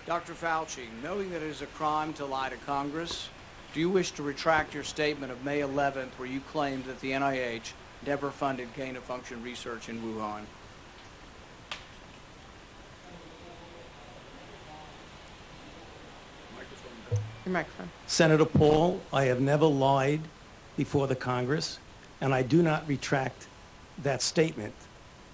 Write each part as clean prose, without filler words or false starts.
Dr. Fauci, knowing that it is a crime to lie to Congress, do you wish to retract your statement of May 11th where you claimed that the NIH never funded gain-of-function research in Wuhan? Your microphone. Senator Paul, I have never lied before the Congress, and I do not retract that statement.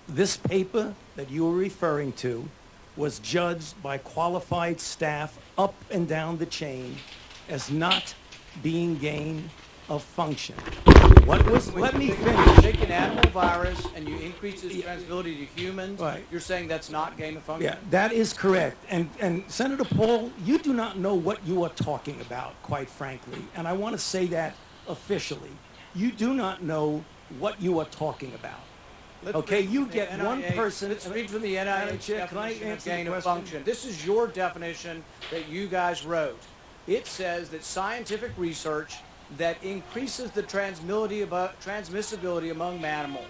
This paper that you were referring to was judged by qualified staff up and down the chain as not being gain of function. Let me You finish. take an animal virus and you increase its transmissibility to humans, Right. you're saying that's not gain of function? Yeah, that is correct. And Senator Paul, you do not know what you are talking about, quite frankly. And I want to say that officially. You do not know what you are talking about. Okay, you get one person. Let's read from the Madam NIH Chair, can I definition of answer gain the of question? function. This is your definition that you guys wrote. It says that scientific research that increases the transmissibility among mammals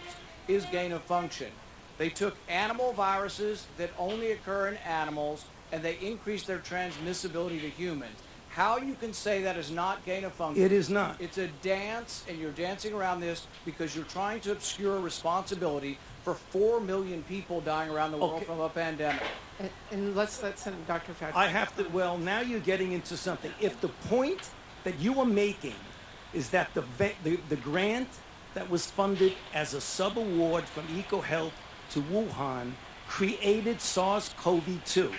is gain of function. They took animal viruses that only occur in animals and they increased their transmissibility to humans. How you can say that is not gain of function? It is not. It's a dance, and you're dancing around this because you're trying to obscure responsibility for 4 million people dying around the world from a pandemic. And let's let Dr. Fauci. I have to, well, now you're getting into something. If the point that you are making is that the grant that was funded as a sub-award from EcoHealth to Wuhan created SARS-CoV-2,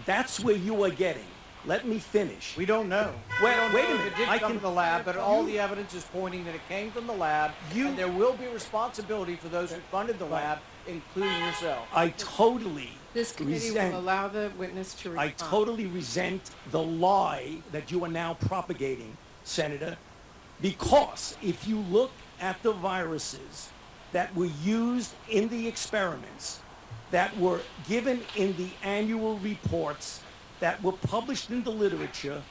that's where you are getting. Let me finish. We don't know. Well, wait a minute. It did come from the lab, but all the evidence is pointing that it came from the lab, and there will be responsibility for those who funded the lab, including yourself. I totally This committee will allow the witness to respond. I totally resent the lie that you are now propagating, Senator, because if you look at the viruses that were used in the experiments, that were given in the annual reports, that were published in the literature,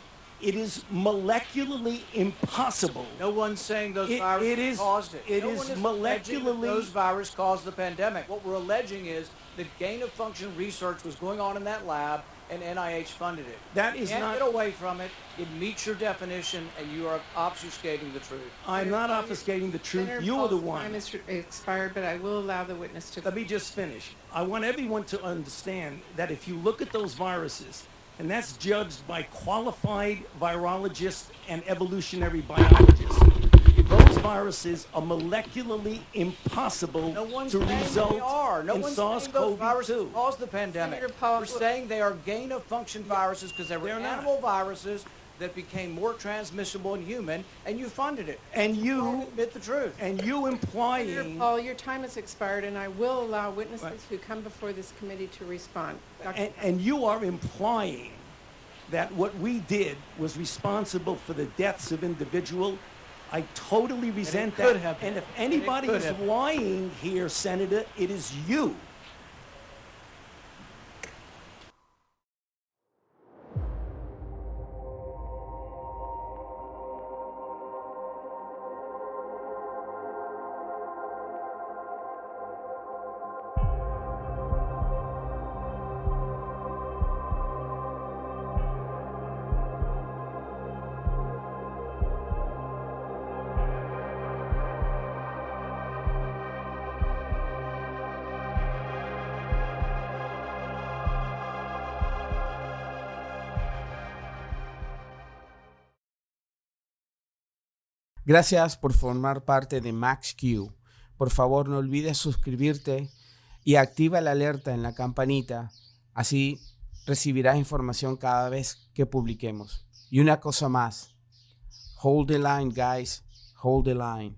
it is molecularly impossible. No one's saying those viruses caused it. It No is one is alleging that molecularly. those viruses caused the pandemic. What we're alleging is that gain-of-function research was going on in that lab, and NIH funded it. That is you can't not. get away from it. It meets your definition, and you are obfuscating the truth. I'm not obfuscating the truth. Senator You are the Paul's one. time is expired, but I will allow the witness to. Let me just finish. I want everyone to understand that if you look at those viruses, and that's judged by qualified virologists and evolutionary biologists, those viruses are molecularly impossible No one's to saying result they are. No in one's saying those viruses SARS-CoV-2. caused the pandemic. Senator Paul, We're saying they are gain-of-function viruses because they were They're not. animal viruses that became more transmissible in human, and you funded it. And Don't you, admit the truth. and you Senator implying. Paul, your time has expired, and I will allow witnesses who come before this committee to respond. Dr. And you are implying that what we did was responsible for the deaths of individuals. I totally resent could that. have been. And if And it anybody could is have been. lying here, Senator, it is you. Gracias por formar parte de MaxQ. Por favor, no olvides suscribirte y activa la alerta en la campanita. Así recibirás información cada vez que publiquemos. Y una cosa más. Hold the line, guys. Hold the line.